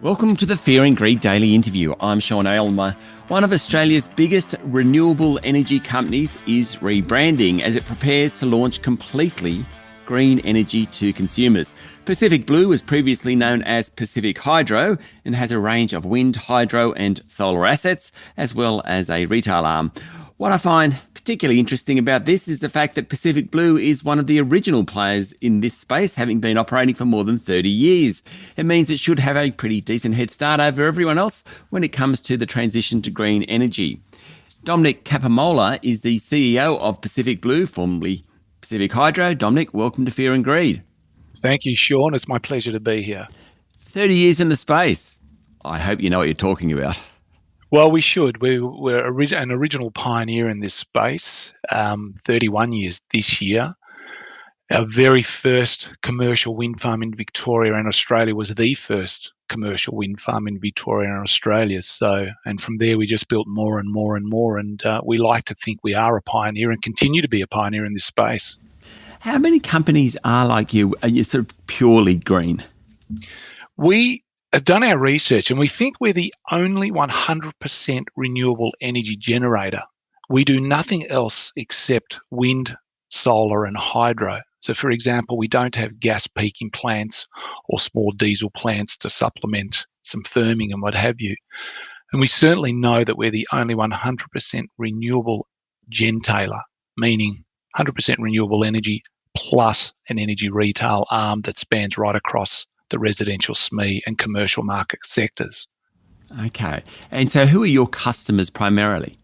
Welcome to the Fear and Greed Daily Interview. I'm Sean Aylmer. One of Australia's biggest renewable energy companies is rebranding as it prepares to launch completely green energy to consumers. Pacific Blue was previously known as Pacific Hydro and has a range of wind, hydro and solar assets, as well as a retail arm. What I find particularly interesting about this is the fact that Pacific Blue is one of the original players in this space, having been operating for more than 30 years. It means it should have a pretty decent head start over everyone else when it comes to the transition to green energy. Domenic Capomolla is the CEO of Pacific Blue, formerly Pacific Hydro. Domenic, welcome to Fear and Greed. Thank you, Sean. It's my pleasure to be here. 30 years in the space. I hope you know what you're talking about. Well, we should. We're an original pioneer in this space, 31 years this year. Our very first commercial wind farm in Victoria and Australia was the first commercial wind farm in Victoria and Australia. And from there, we just built more and more and more. And we like to think we are a pioneer and continue to be a pioneer in this space. How many companies are like you? Are you sort of purely green? We have done our research and we think we're the only 100% renewable energy generator. We do nothing else except wind, solar and hydro. So for example, we don't have gas peaking plants or small diesel plants to supplement some firming and what have you. And we certainly know that we're the only 100% renewable gentailer, meaning 100% renewable energy plus an energy retail arm that spans right across the residential, SME and commercial market sectors. Okay. And so who are your customers primarily?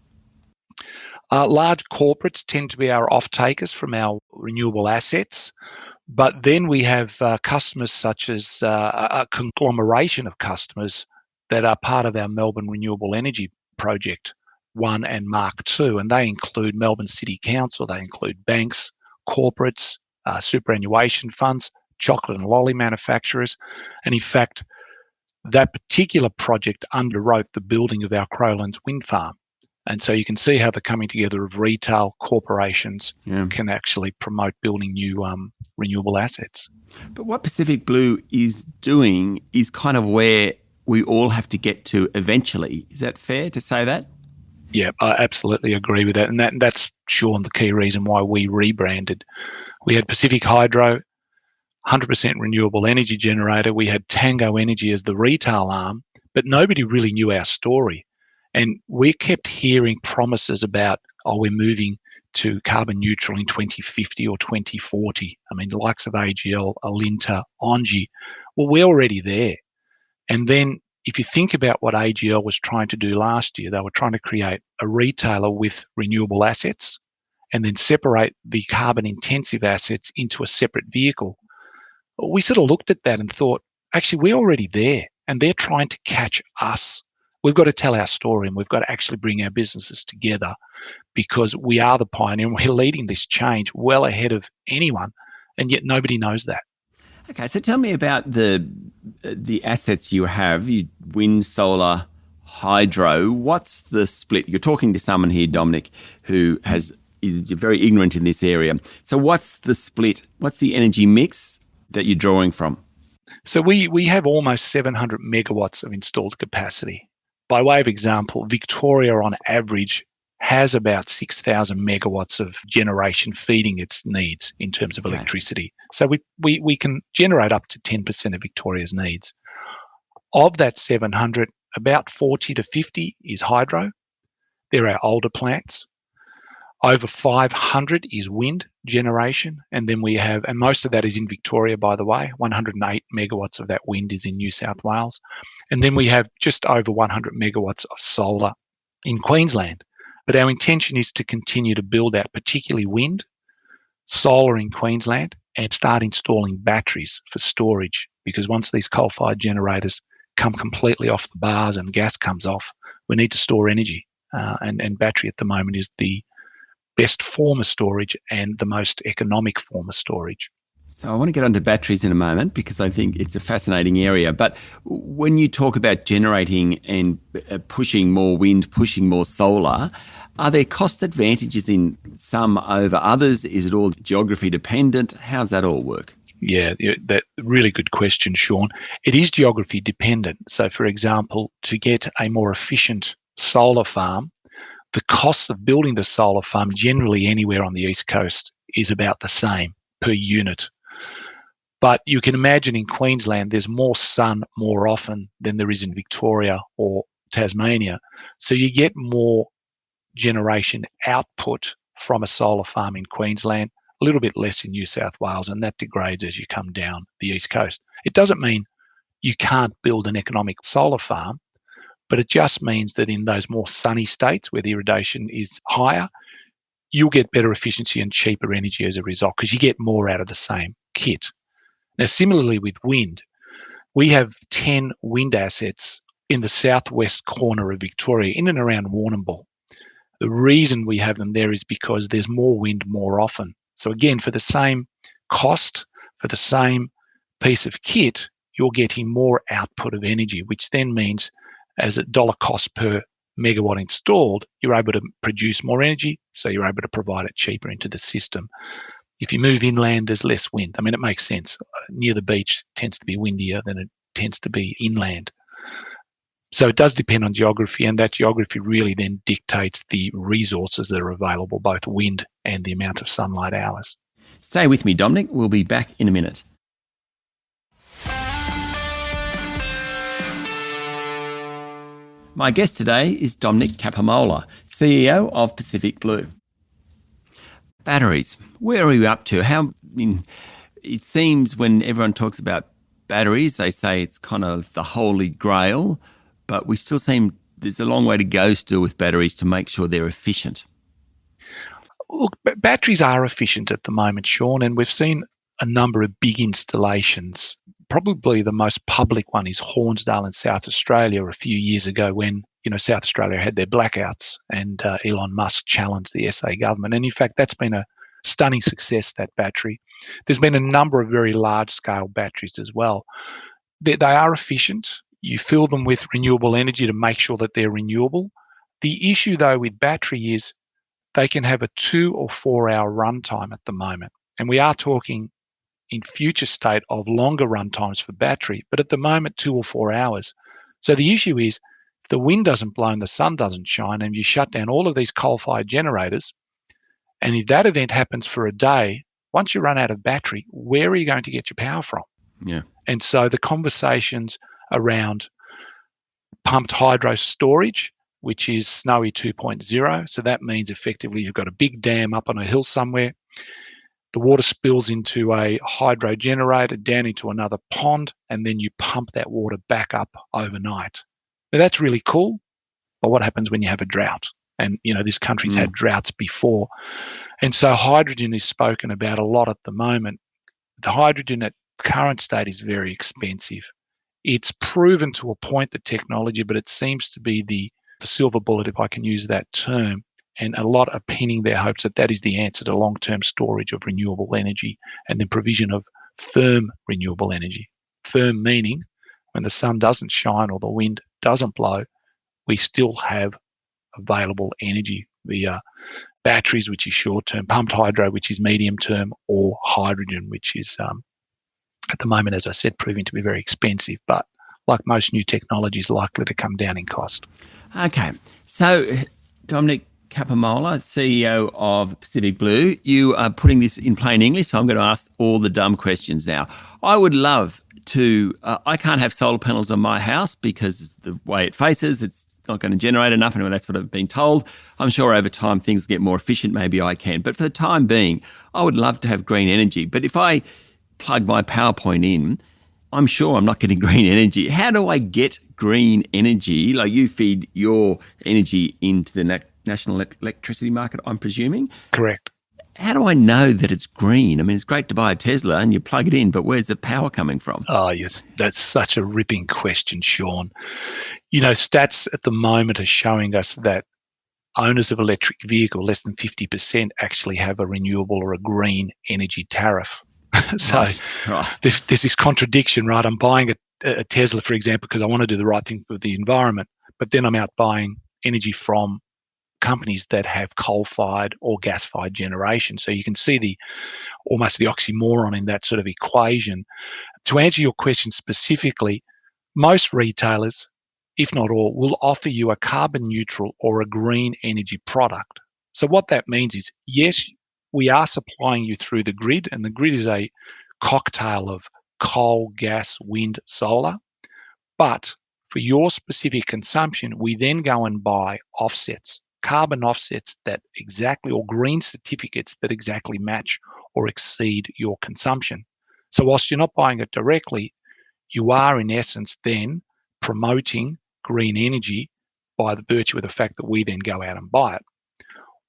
Large corporates tend to be our off-takers from our renewable assets, but then we have customers such as a conglomeration of customers that are part of our Melbourne Renewable Energy Project 1 and Mark 2, and they include Melbourne City Council, they include banks, corporates, superannuation funds, chocolate and lolly manufacturers. And in fact, that particular project underwrote the building of our Crowlands wind farm. And so you can see how the coming together of retail corporations can actually promote building new renewable assets. But what Pacific Blue is doing is kind of where we all have to get to eventually. Is that fair to say that? Yeah, I absolutely agree with that. And that's, Sean, the key reason why we rebranded. We had Pacific Hydro, 100% renewable energy generator. We had Tango Energy as the retail arm, but nobody really knew our story. And we kept hearing promises about, we're moving to carbon neutral in 2050 or 2040. I mean, the likes of AGL, Alinta, Engie, well, we're already there. And then if you think about what AGL was trying to do last year, they were trying to create a retailer with renewable assets and then separate the carbon intensive assets into a separate vehicle. We sort of looked at that and thought, actually, we're already there and they're trying to catch us. We've got to tell our story and we've got to actually bring our businesses together because we are the pioneer and we're leading this change well ahead of anyone, and yet nobody knows that. Okay, so tell me about the assets you have, wind, solar, hydro. What's the split? You're talking to someone here, Domenic, who is very ignorant in this area. So what's the split? What's the energy mix that you're drawing from? So we have almost 700 megawatts of installed capacity. By way of example, Victoria on average has about 6,000 megawatts of generation feeding its needs in terms of electricity. So we can generate up to 10% of Victoria's needs. Of that 700, about 40 to 50 is hydro. They're our older plants. Over 500 is wind generation, and then we have, and most of that is in Victoria, by the way, 108 megawatts of that wind is in New South Wales. And then we have just over 100 megawatts of solar in Queensland. But our intention is to continue to build out particularly wind, solar in Queensland, and start installing batteries for storage, because once these coal-fired generators come completely off the bars and gas comes off, we need to store energy. And battery at the moment is the best form of storage and the most economic form of storage. So I want to get onto batteries in a moment because I think it's a fascinating area. But when you talk about generating and pushing more wind, pushing more solar, are there cost advantages in some over others? Is it all geography dependent? How's that all work? That really good question, Sean. It is geography dependent. So, for example, to get a more efficient solar farm, the cost of building the solar farm generally anywhere on the East Coast is about the same per unit. But you can imagine in Queensland, there's more sun more often than there is in Victoria or Tasmania. So you get more generation output from a solar farm in Queensland, a little bit less in New South Wales, and that degrades as you come down the East Coast. It doesn't mean you can't build an economic solar farm, but it just means that in those more sunny states where the irradiation is higher, you'll get better efficiency and cheaper energy as a result because you get more out of the same kit. Now, similarly with wind, we have 10 wind assets in the southwest corner of Victoria, in and around Warrnambool. The reason we have them there is because there's more wind more often. So again, for the same cost, for the same piece of kit, you're getting more output of energy, which then means as a dollar cost per megawatt installed, you're able to produce more energy, so you're able to provide it cheaper into the system. If you move inland, there's less wind. I mean, it makes sense. Near the beach tends to be windier than it tends to be inland. So it does depend on geography, and that geography really then dictates the resources that are available, both wind and the amount of sunlight hours. Stay with me, Domenic. We'll be back in a minute. My guest today is Domenic Capomolla, CEO of Pacific Blue. Batteries. Where are you up to? It seems when everyone talks about batteries, they say it's kind of the holy grail, but we still seem there's a long way to go still with batteries to make sure they're efficient. Look, batteries are efficient at the moment, Sean, and we've seen a number of big installations. Probably the most public one is Hornsdale in South Australia a few years ago when, South Australia had their blackouts and Elon Musk challenged the SA government. And in fact, that's been a stunning success, that battery. There's been a number of very large-scale batteries as well. They are efficient. You fill them with renewable energy to make sure that they're renewable. The issue, though, with battery is they can have a 2 or 4 hour runtime at the moment. And we are talking in future state of longer run times for battery, but at the moment, 2 or 4 hours. So the issue is if the wind doesn't blow and the sun doesn't shine and you shut down all of these coal-fired generators, and if that event happens for a day, once you run out of battery, where are you going to get your power from? Yeah. And so the conversations around pumped hydro storage, which is Snowy 2.0. So that means effectively you've got a big dam up on a hill somewhere. The water spills into a hydro generator, down into another pond, and then you pump that water back up overnight. Now that's really cool, but what happens when you have a drought? And, this country's had droughts before. And so hydrogen is spoken about a lot at the moment. The hydrogen at current state is very expensive. It's proven to a point, the technology, but it seems to be the silver bullet, if I can use that term. And a lot are pinning their hopes that that is the answer to long-term storage of renewable energy and the provision of firm renewable energy. Firm meaning when the sun doesn't shine or the wind doesn't blow, we still have available energy via batteries, which is short-term, pumped hydro, which is medium-term, or hydrogen, which is at the moment, as I said, proving to be very expensive, but like most new technologies, likely to come down in cost. Okay. So, Domenic Capomolla, CEO of Pacific Blue, you are putting this in plain English, so I'm going to ask all the dumb questions now. I would love to, I can't have solar panels on my house because the way it faces, it's not going to generate enough. Anyway, that's what I've been told. I'm sure over time things get more efficient, maybe I can. But for the time being, I would love to have green energy. But if I plug my PowerPoint in, I'm sure I'm not getting green energy. How do I get green energy? Like you feed your energy into the national electricity market, I'm presuming? Correct. How do I know that it's green? I mean, it's great to buy a Tesla and you plug it in, but where's the power coming from? Oh, yes. That's such a ripping question, Sean. Stats at the moment are showing us that owners of electric vehicle, less than 50%, actually have a renewable or a green energy tariff. So Right. There's this contradiction, right? I'm buying a Tesla, for example, because I want to do the right thing for the environment, but then I'm out buying energy from companies that have coal-fired or gas-fired generation. So you can see almost the oxymoron in that sort of equation. To answer your question specifically, most retailers, if not all, will offer you a carbon neutral or a green energy product. So what that means is, yes, we are supplying you through the grid, and the grid is a cocktail of coal, gas, wind, solar. But for your specific consumption, we then go and buy offsets, carbon offsets that exactly, or green certificates that exactly match or exceed your consumption. So whilst you're not buying it directly, you are in essence then promoting green energy by the virtue of the fact that we then go out and buy it.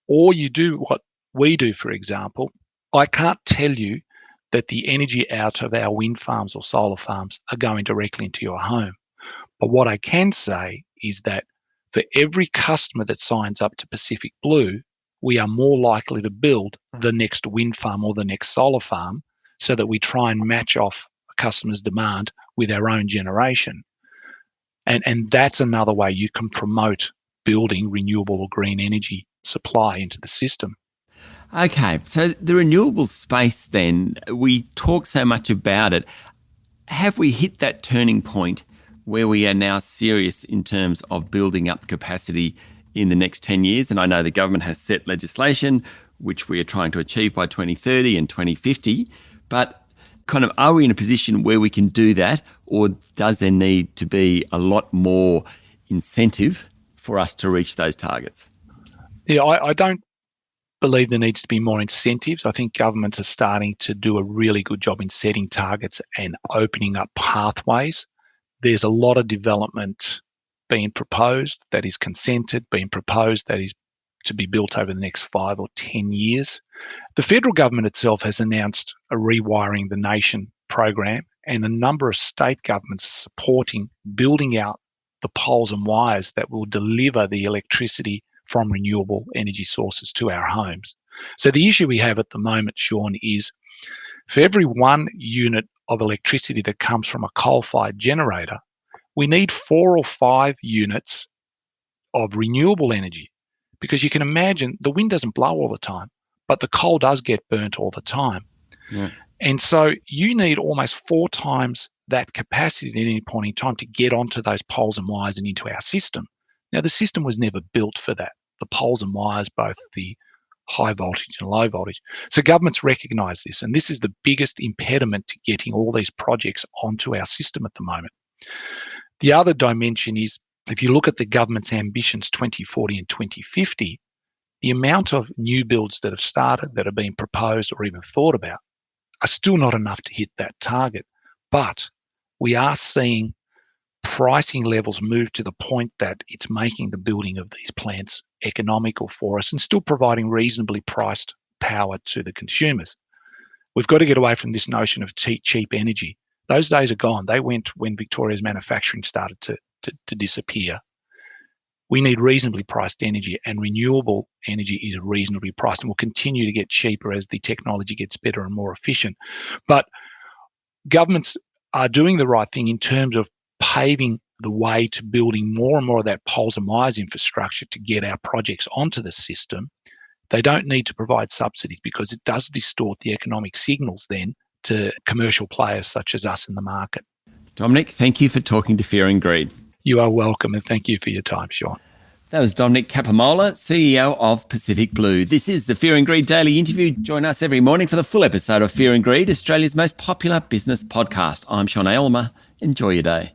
Or you do what we do, for example. I can't tell you that the energy out of our wind farms or solar farms are going directly into your home. But what I can say is that for every customer that signs up to Pacific Blue, we are more likely to build the next wind farm or the next solar farm, so that we try and match off a customer's demand with our own generation. And that's another way you can promote building renewable or green energy supply into the system. Okay, so the renewable space then, we talk so much about it. Have we hit that turning point where we are now serious in terms of building up capacity in the next 10 years? And I know the government has set legislation which we are trying to achieve by 2030 and 2050, but kind of are we in a position where we can do that, or does there need to be a lot more incentive for us to reach those targets? Yeah, I don't believe there needs to be more incentives. I think governments are starting to do a really good job in setting targets and opening up pathways. There's a lot of development being proposed that is consented, being proposed that is to be built over the next 5 or 10 years. The federal government itself has announced a Rewiring the Nation program, and a number of state governments supporting building out the poles and wires that will deliver the electricity from renewable energy sources to our homes. So the issue we have at the moment, Sean, is for every 1 unit of electricity that comes from a coal-fired generator, we need 4 or 5 units of renewable energy. Because you can imagine the wind doesn't blow all the time, but the coal does get burnt all the time. Yeah. And so you need almost 4 times that capacity at any point in time to get onto those poles and wires and into our system. Now, the system was never built for that. The poles and wires, both the high voltage and low voltage. So governments recognise this, and this is the biggest impediment to getting all these projects onto our system at the moment. The other dimension is, if you look at the government's ambitions 2040 and 2050, the amount of new builds that have started, that are being proposed or even thought about, are still not enough to hit that target. But we are seeing pricing levels move to the point that it's making the building of these plants economical for us and still providing reasonably priced power to the consumers. We've got to get away from this notion of cheap energy. Those days are gone. They went when Victoria's manufacturing started to disappear. We need reasonably priced energy, and renewable energy is reasonably priced and will continue to get cheaper as the technology gets better and more efficient. But governments are doing the right thing in terms of paving the way to building more and more of that poles and wires infrastructure to get our projects onto the system. They don't need to provide subsidies, because it does distort the economic signals then to commercial players such as us in the market. Domenic, thank you for talking to Fear and Greed. You are welcome, and thank you for your time, Sean. That was Domenic Capomolla, CEO of Pacific Blue. This is the Fear and Greed Daily Interview. Join us every morning for the full episode of Fear and Greed, Australia's most popular business podcast. I'm Sean Aylmer. Enjoy your day.